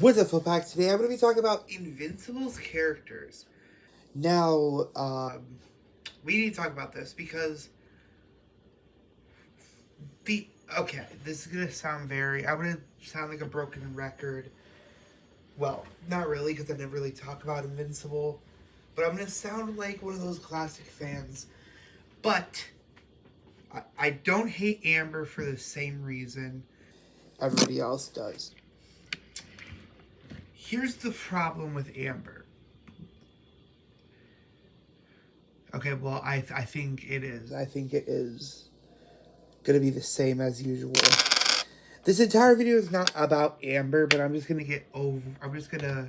What's up, Flipback? Today I'm going to be talking about Invincible's characters. Now, we need to talk about this because the. Okay, this is going to sound I'm going to sound like a broken record. Well, not really, because I never really talk about Invincible. But I'm going to sound like one of those classic fans. But I don't hate Amber for the same reason everybody else does. Here's the problem with Amber. Okay, well, I think it is. I think it is going to be the same as usual. This entire video is not about Amber, but I'm just going to I'm just going to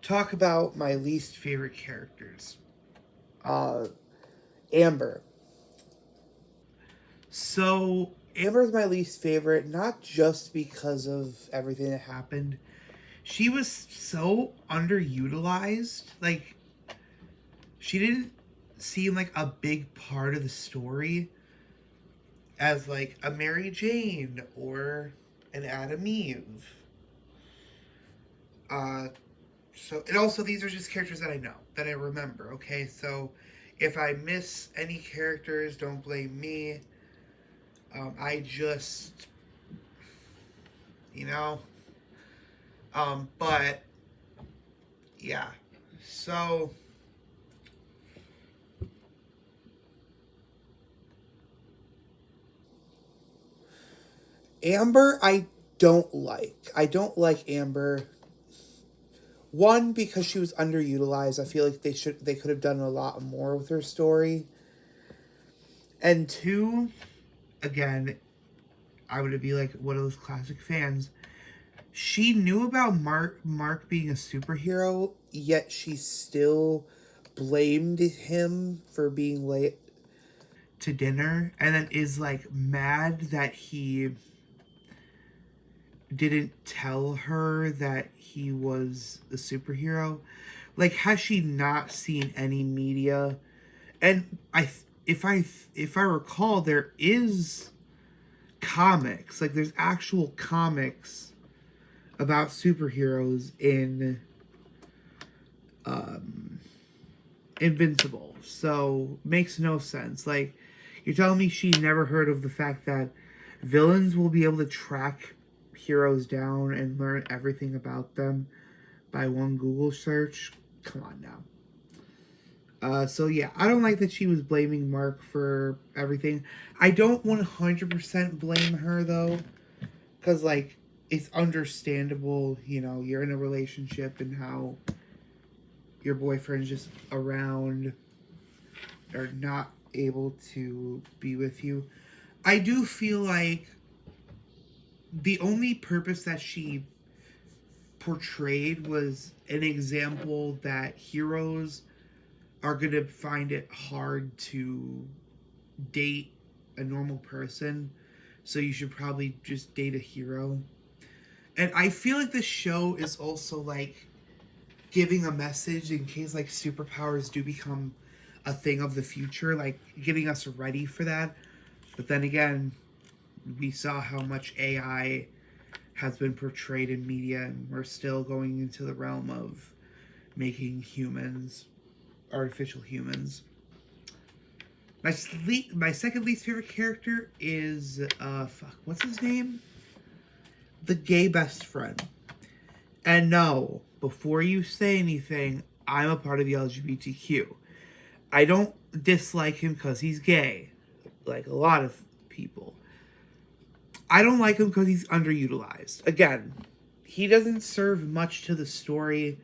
talk about my least favorite characters. Amber. So, Amber is my least favorite, not just because of everything that happened. She was so underutilized. Like, she didn't seem like a big part of the story as like a Mary Jane or an Adam Eve. And also these are just characters that I know, that I remember, okay? So if I miss any characters, don't blame me. I just, you know, but yeah. So Amber, I don't like. I don't like Amber. One, because she was underutilized. I feel like they could have done a lot more with her story. And two, again, I would be like one of those classic fans. She knew about Mark being a superhero, yet she still blamed him for being late to dinner, and then is like mad that he didn't tell her that he was a superhero. Like, has she not seen any media? And if I recall, there is comics. Like, there's actual comics about superheroes in Invincible. So makes no sense. Like, you're telling me she never heard of the fact that villains will be able to track heroes down and learn everything about them by one Google search? Come on now. So yeah, I don't like that she was blaming Mark for everything. I don't 100% blame her though, because like it's understandable. You know, you're in a relationship and how your boyfriend's just around or not able to be with you. I do feel like the only purpose that she portrayed was an example that heroes are going to find it hard to date a normal person. So you should probably just date a hero. And I feel like this show is also like giving a message in case like superpowers do become a thing of the future, like getting us ready for that. But then again, we saw how much AI has been portrayed in media, and we're still going into the realm of making humans, artificial humans. My second least favorite character is what's his name? The gay best friend. And no, before you say anything, I'm a part of the LGBTQ. I don't dislike him because he's gay, like a lot of people. I don't like him because he's underutilized. Again, he doesn't serve much to the story.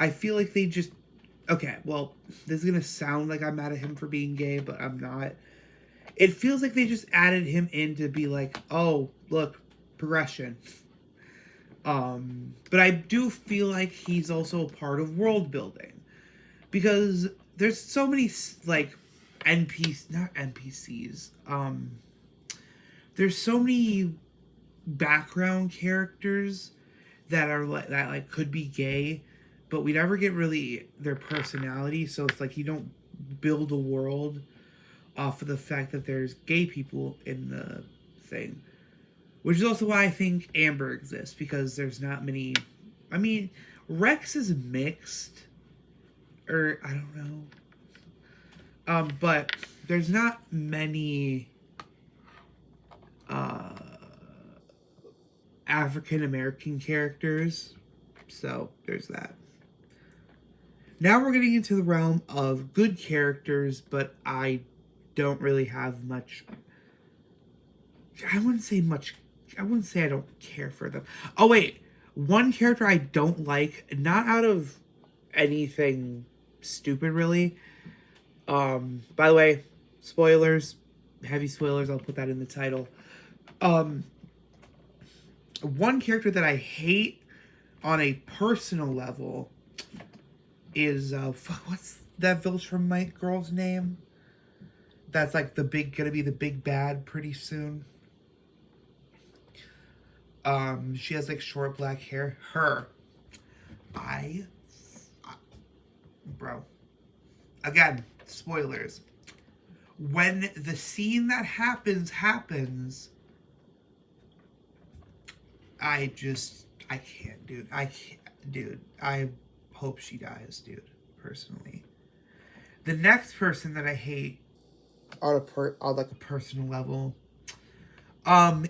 I feel like they just... Okay, well, this is going to sound like I'm mad at him for being gay, but I'm not. It feels like they just added him in to be like, oh, look, progression. But I do feel like he's also a part of world building. Because there's so many, like, not NPCs. There's so many background characters that are that could be gay, but we never get really their personality. So it's like you don't build a world off of the fact that there's gay people in the thing, which is also why I think Amber exists, because there's not many I mean, Rex is mixed, or I don't know. But there's not many uh, African American characters, so there's that. Now we're getting into the realm of good characters, but I don't really have much. I wouldn't say much. I wouldn't say I don't care for them. Oh wait, one character I don't like, not out of anything stupid really. By the way, spoilers, heavy spoilers. I'll put that in the title. Um, one character that I hate on a personal level is fuck. What's that Viltrumite girl's name? That's like gonna be the big bad pretty soon. She has like short black hair. Her, I, bro. Again, spoilers. When the scene that happens, I can't, dude. I can't, dude. I hope she dies, dude. Personally, the next person that I hate on like a personal level,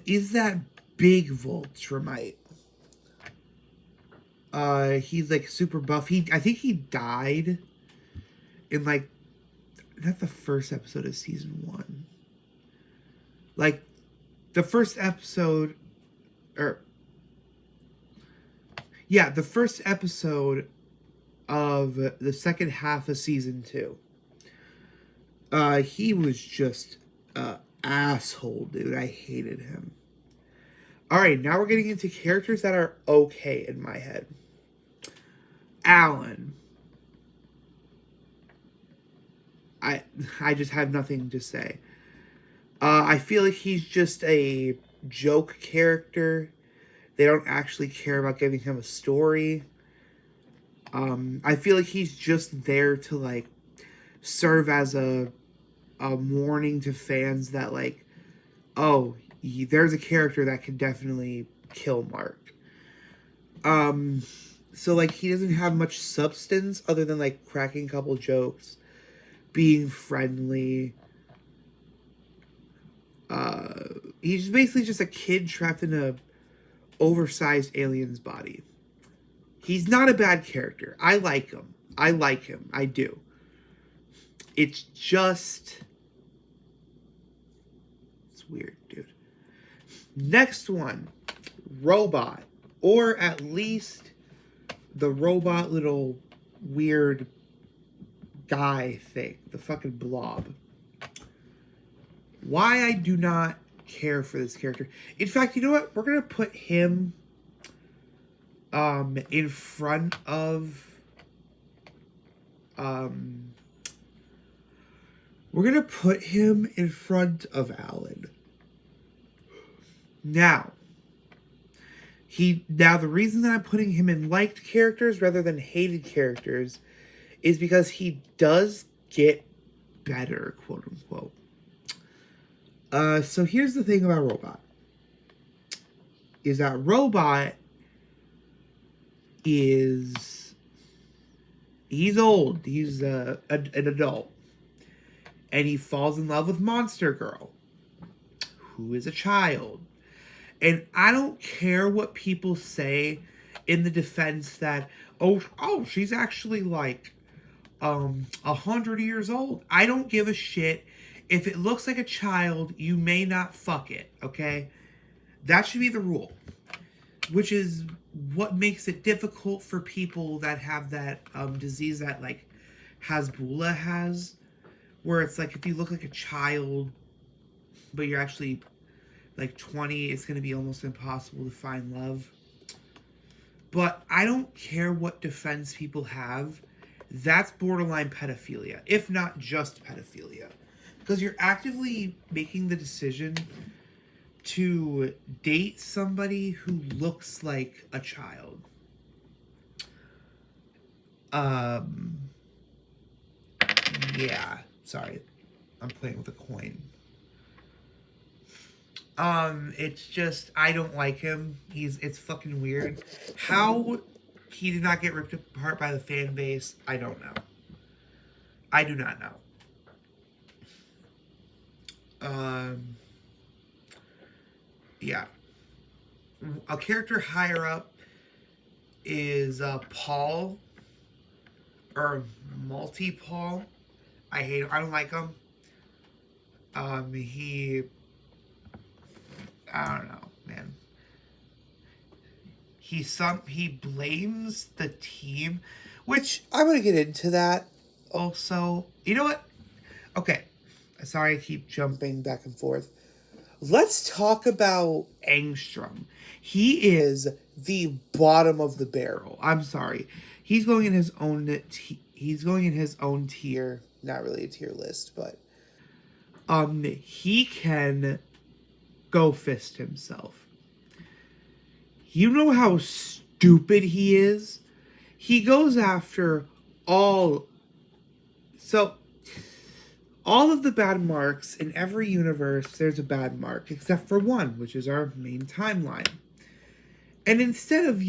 is that big Voltramite. He's like super buff. I think he died in like not the first episode of season 1. Like the first episode, or yeah, the first episode of the second half of season 2. He was just asshole, dude. I hated him. All right, now we're getting into characters that are okay in my head. Alan. I just have nothing to say. I feel like he's just a joke character. They don't actually care about giving him a story. I feel like he's just there to like serve as a warning to fans that like, oh, there's a character that can definitely kill Mark. So like he doesn't have much substance other than like cracking a couple jokes, being friendly. He's basically just a kid trapped in a oversized alien's body. He's not a bad character. I like him. I do. It's just... It's weird, dude. Next one. Robot. Or at least the robot little weird guy thing. The fucking blob. Why I do not care for this character. In fact, you know what? We're going to put him in front of... we're going to put him in front of Alan. Now, the reason that I'm putting him in liked characters rather than hated characters is because he does get better, quote unquote. So here's the thing about Robot. Is that Robot he's old. He's an adult. And he falls in love with Monster Girl, who is a child. And I don't care what people say in the defense that, oh, she's actually like 100 years old. I don't give a shit. If it looks like a child, you may not fuck it, okay? That should be the rule. Which is what makes it difficult for people that have that disease that like Hasbulla has. Where it's like if you look like a child, but you're actually like 20, it's going to be almost impossible to find love. But I don't care what defense people have. That's borderline pedophilia, if not just pedophilia. Because you're actively making the decision to date somebody who looks like a child. Yeah. Sorry. I'm playing with a coin. It's just, I don't like him. It's fucking weird. How he did not get ripped apart by the fan base, I don't know. I do not know. Yeah. A character higher up is Paul or Multi Paul. I hate him. I don't like him. He, I don't know, man. He blames the team, which I'm gonna get into that. Also, you know what? Okay, sorry, I keep jumping back and forth. Let's talk about Angstrom. He is the bottom of the barrel. I'm sorry. He's going in his own. He's going in his own tier. Not really a tier list, but he can go fist himself. You know how stupid he is? He goes after all. So, all of the bad marks in every universe, there's a bad mark, except for one, which is our main timeline. And instead of,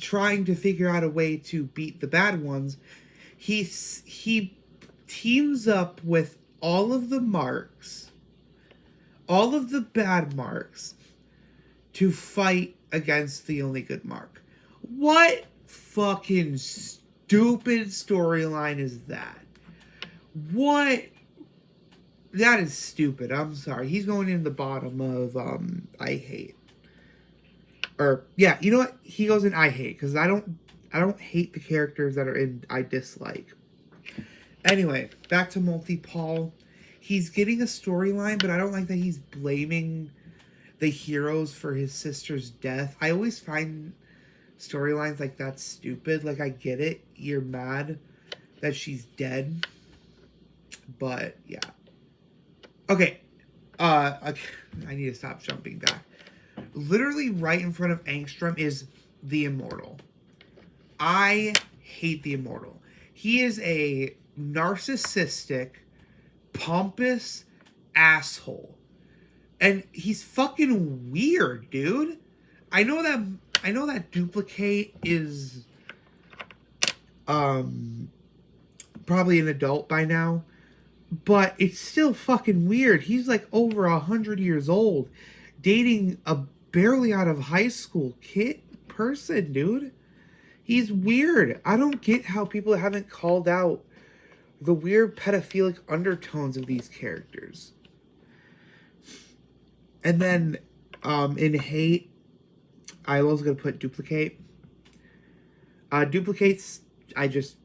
trying to figure out a way to beat the bad ones, he teams up with all of the marks, all of the bad marks, to fight against the only good mark. What fucking stupid storyline is that? What? That is stupid. I'm sorry. He's going in the bottom of I hate. Or yeah, you know what? He goes in I hate because I don't hate the characters that are in I dislike. Anyway, back to Multi Paul. He's getting a storyline, but I don't like that he's blaming the heroes for his sister's death. I always find storylines like that stupid. Like, I get it. You're mad that she's dead. But, yeah. Okay. I need to stop jumping back. Literally right in front of Angstrom is the Immortal. I hate the Immortal. He is a narcissistic, pompous asshole. And he's fucking weird, dude. I know that Duplicate is probably an adult by now, but it's still fucking weird. He's like over 100 years old, dating a barely out of high school person, dude. He's weird. I don't get how people haven't called out the weird pedophilic undertones of these characters. And then in Hate, I was going to put Duplicate. Duplicates, I just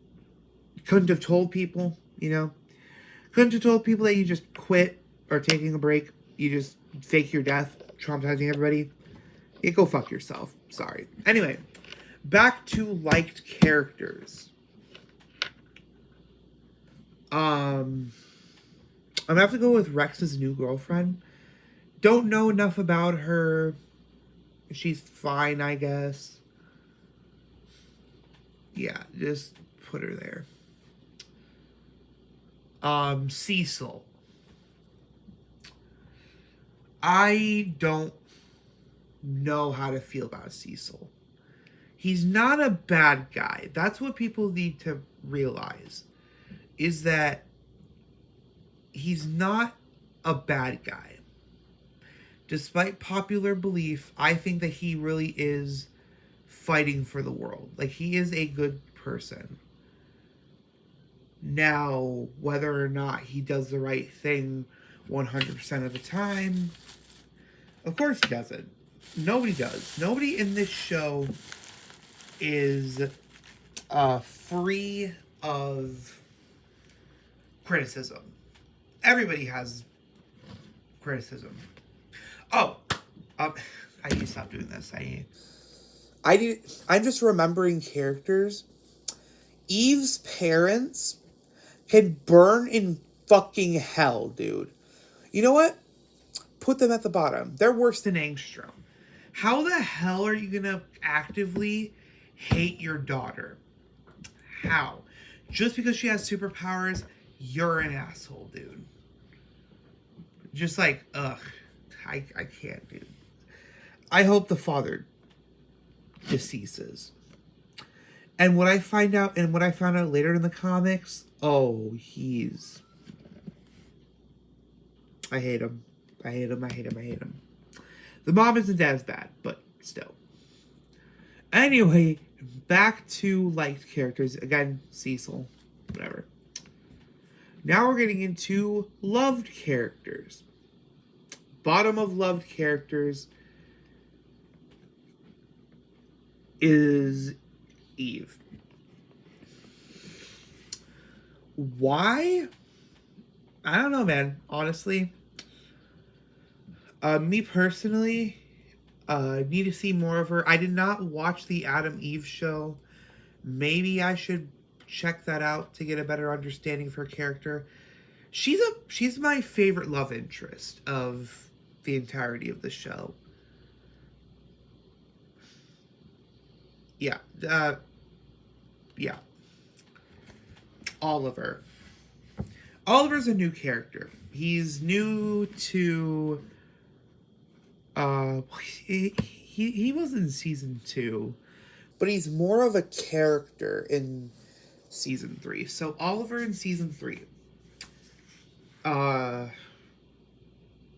couldn't have told people, Couldn't have told people that you just quit or taking a break. You just fake your death, traumatizing everybody. You go fuck yourself. Sorry. Anyway, back to liked characters. I'm gonna have to go with Rex's new girlfriend. Don't know enough about her. She's fine, I guess. Yeah, just put her there. Cecil. I don't know how to feel about Cecil. He's not a bad guy. That's what people need to realize. Is that he's not a bad guy. Despite popular belief, I think that he really is fighting for the world. Like, he is a good person. Now, whether or not he does the right thing 100% of the time, of course he doesn't. Nobody does. Nobody in this show is free of criticism. Everybody has criticism. Oh, I need to stop doing this. I'm just remembering characters. Eve's parents can burn in fucking hell, dude. You know what? Put them at the bottom. They're worse than Angstrom. How the hell are you gonna actively hate your daughter? How? Just because she has superpowers, you're an asshole, dude. Just like, ugh. I can't, dude. I hope the father deceases. And what I found out later in the comics, oh, I hate him. I hate him. I hate him. I hate him. The mom isn't as bad, but still. Anyway, back to liked characters. Again, Cecil. Whatever. Now we're getting into loved characters. Bottom of loved characters is Eve. Why? I don't know, man. Honestly. Me personally, need to see more of her. I did not watch the Adam Eve show. Maybe I should check that out to get a better understanding of her character. She's my favorite love interest of the entirety of the show. Yeah. Yeah. Oliver. Oliver's a new character. He's new to he was in season 2, but he's more of a character in season 3. So Oliver in season 3. I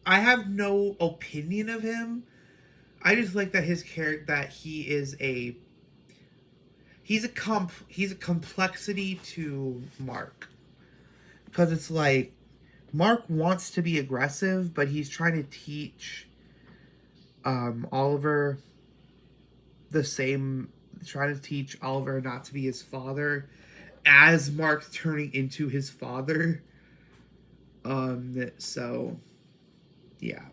have no opinion of him. I just like that his character, that he's a complexity to Mark. Because it's like Mark wants to be aggressive, but he's trying to teach Oliver trying to teach Oliver not to be his father as Mark turning into his father. So yeah.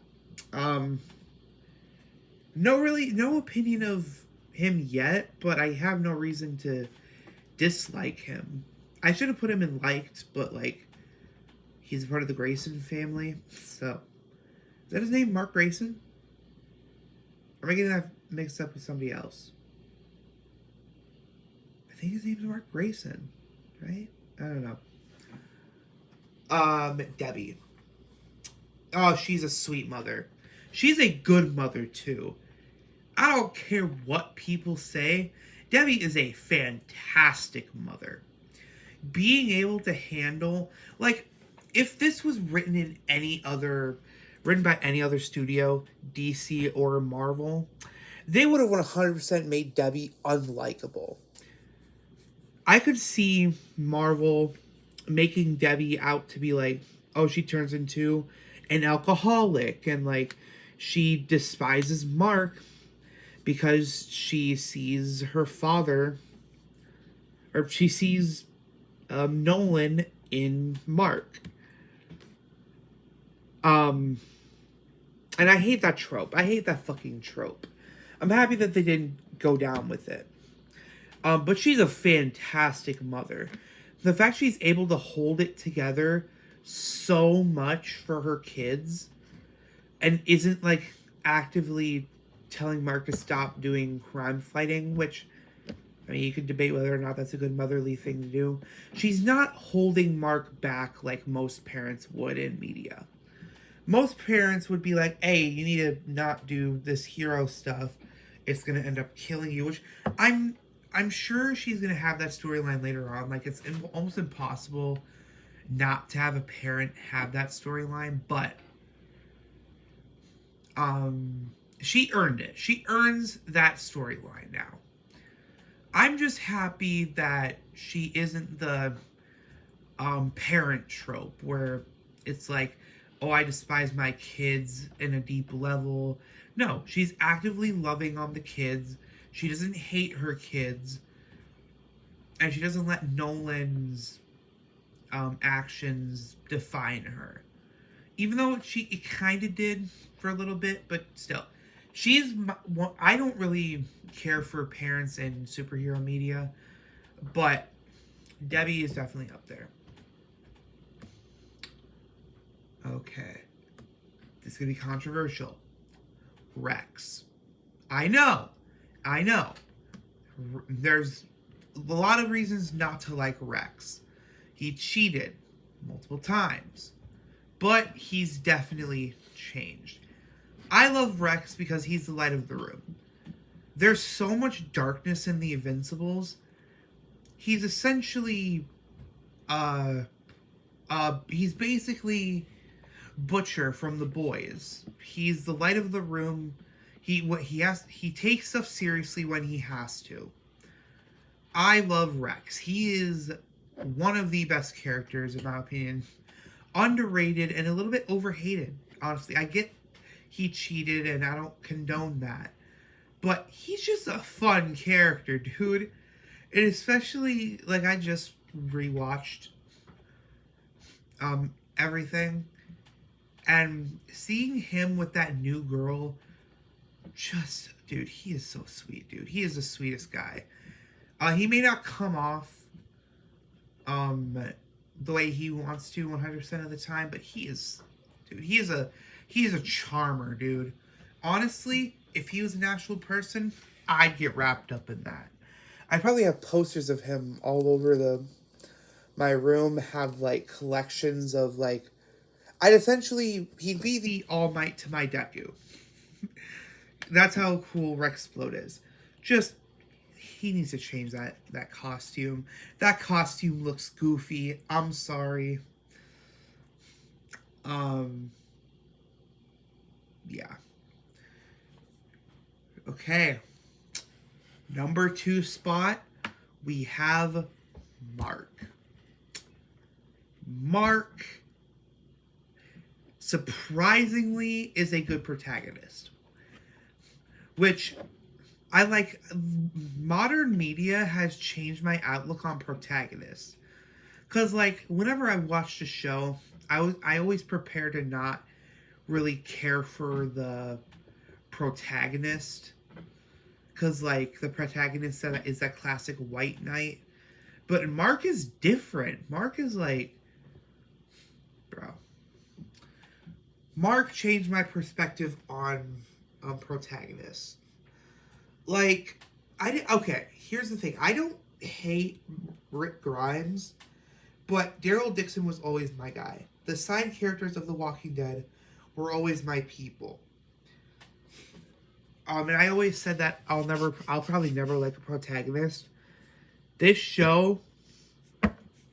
No opinion of him yet, but I have no reason to dislike him. I should have put him in liked, but like he's part of the Grayson family. So is that his name, Mark Grayson? Or am I getting that mixed up with somebody else? I think his name's Mark Grayson, right? I don't know. Debbie. Oh, she's a sweet mother. She's a good mother too. I don't care what people say. Debbie is a fantastic mother. Being able to handle, like, if this was written by any other studio, DC or Marvel, they would have 100% made Debbie unlikable. I could see Marvel making Debbie out to be like, oh, she turns into an alcoholic and like she despises Mark because she sees her father, or she sees Nolan in Mark. And I hate that trope. I hate that fucking trope. I'm happy that they didn't go down with it. But she's a fantastic mother. The fact she's able to hold it together so much for her kids and isn't like actively telling Mark to stop doing crime fighting, which, I mean, you could debate whether or not that's a good motherly thing to do. She's not holding Mark back like most parents would in media. Most parents would be like, hey, you need to not do this hero stuff. It's going to end up killing you, which I'm sure she's going to have that storyline later on. Like, it's almost impossible not to have a parent have that storyline, but she earned it. She earns that storyline now. I'm just happy that she isn't the parent trope where it's like, oh, I despise my kids in a deep level. No, she's actively loving on the kids. She doesn't hate her kids. And she doesn't let Nolan's actions define her. Even though it kind of did for a little bit, but still. I don't really care for parents in superhero media, but Debbie is definitely up there. Okay. This is going to be controversial. Rex. I know. There's a lot of reasons not to like Rex. He cheated multiple times, but he's definitely changed. I love Rex because he's the light of the room. there's so much darkness in the Invincibles. He's essentially he's basically Butcher from The Boys. He's the light of the room. He takes stuff seriously when he has to. I love Rex. He is one of the best characters in my opinion. Underrated and a little bit overhated. Honestly, I get he cheated and I don't condone that. But he's just a fun character, dude. And especially like I just rewatched everything and seeing him with that new girl, just dude, he is so sweet, dude. He is the sweetest guy. He may not come off the way he wants to 100% of the time, but he is, dude. He is a charmer, dude. Honestly, if he was an actual person, I'd get wrapped up in that. I'd probably have posters of him all over my room. Have like collections of like, he'd be the All Might to my Deku. That's how cool Rexplode is. Just he needs to change that costume. That costume looks goofy. I'm sorry. Yeah. Okay. Number 2 spot, we have Mark. Mark, surprisingly, is a good protagonist. Which I like. Modern media has changed my outlook on protagonists. Because, like, whenever I watched a show, I always prepare to not really care for the protagonist. Because, like, the protagonist is that classic white knight. But Mark is different. Mark is like, bro. Mark changed my perspective on protagonists. Like, okay, here's the thing. I don't hate Rick Grimes, but Daryl Dixon was always my guy. The side characters of The Walking Dead were always my people. And I always said that I'll probably never like a protagonist. This show,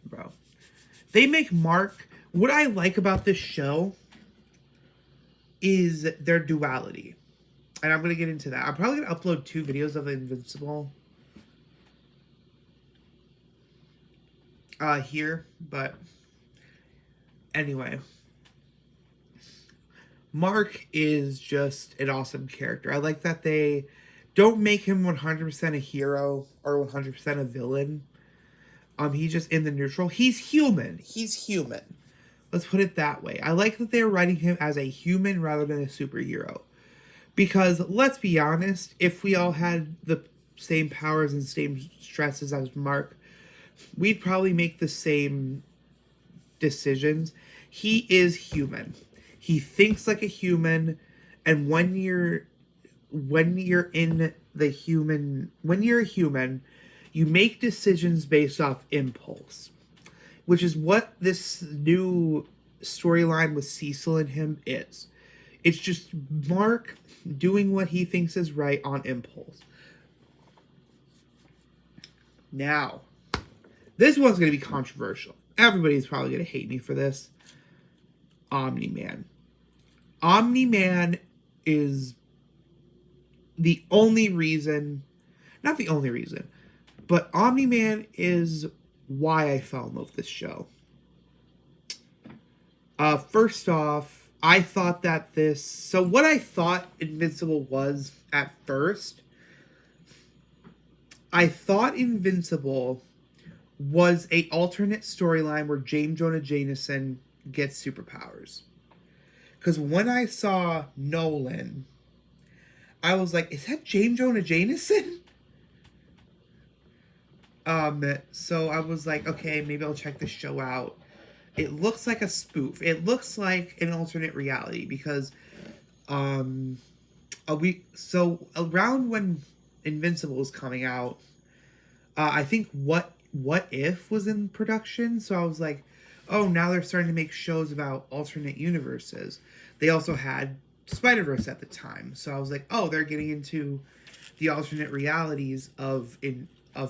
bro, they make Mark. What I like about this show is their duality. And I'm going to get into that. I'm probably going to upload 2 videos of Invincible here. But anyway, Mark is just an awesome character. I like that they don't make him 100% a hero or 100% a villain. He's just in the neutral. He's human. He's human. Let's put it that way. I like that they're writing him as a human rather than a superhero. Because, let's be honest, if we all had the same powers and same stresses as Mark, we'd probably make the same decisions. He is human. He thinks like a human, and when you're a human, you make decisions based off impulse. Which is what this new storyline with Cecil and him is. It's just Mark doing what he thinks is right on impulse. Now, this one's going to be controversial. Everybody's probably going to hate me for this. Omni-Man. Omni-Man is the only reason, not the only reason, but Omni-Man is why I fell in love with this show. First off, I thought that so what I thought Invincible was at first, I thought Invincible was a alternate storyline where James Jonah Jameson gets superpowers. Because when I saw Nolan, I was like, is that James Jonah Jameson? So I was like, okay, maybe I'll check this show out. It looks like a spoof. It looks like an alternate reality because, around when Invincible was coming out, I think What If was in production. So I was like, oh, now they're starting to make shows about alternate universes. They also had Spider-Verse at the time. So I was like, oh, they're getting into the alternate realities of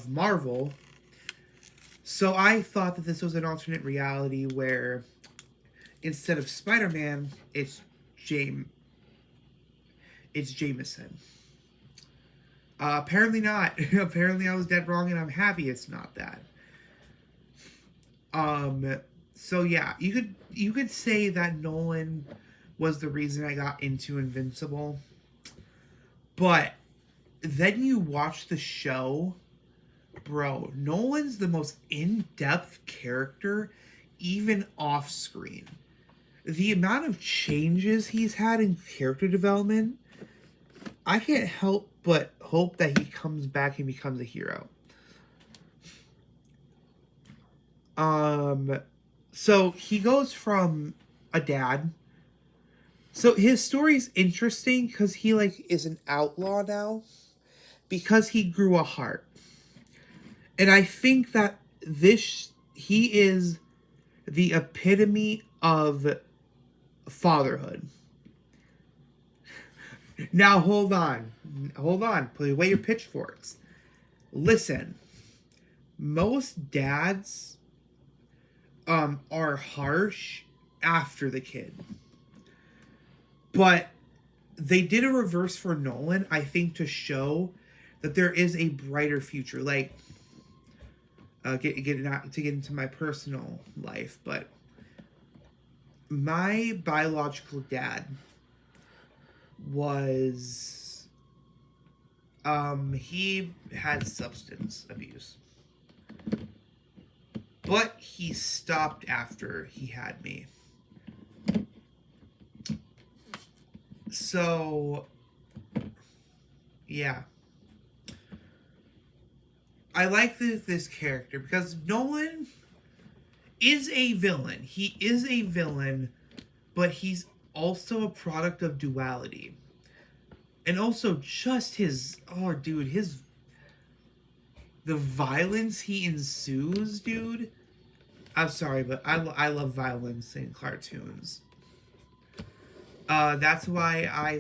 Marvel. So I thought that this was an alternate reality where instead of Spider-Man, it's Jameson. Apparently not. Apparently I was dead wrong, and I'm happy it's not that. So yeah, you could say that Nolan was the reason I got into Invincible. But then you watch the show, bro, Nolan's the most in-depth character, even off-screen. The amount of changes he's had in character development, I can't help but hope that he comes back and becomes a hero. So he goes from a dad. So his story's interesting because he is an outlaw now because he grew a heart. And I think that he is the epitome of fatherhood. Now hold on. Put away your pitchforks. Listen. Most dads are harsh after the kid. But they did a reverse for Nolan, I think, to show that there is a brighter future. Like, not to get into my personal life, but my biological dad was, he had substance abuse. But he stopped after he had me. So, yeah. I like this character because Nolan is a villain. He is a villain, but he's also a product of duality. And also just the violence he ensues, dude. I'm sorry, but I love violence in cartoons. That's why I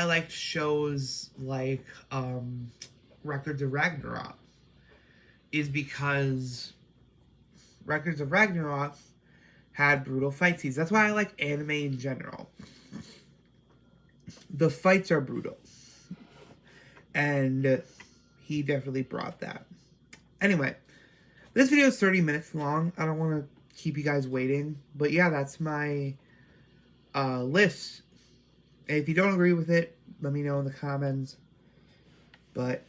like shows like Records of Ragnarok, is because Records of Ragnarok had brutal fight scenes. That's why I like anime in general. The fights are brutal. And he definitely brought that. Anyway, this video is 30 minutes long. I don't want to keep you guys waiting. But yeah, that's my list. And if you don't agree with it, let me know in the comments. But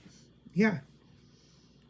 yeah.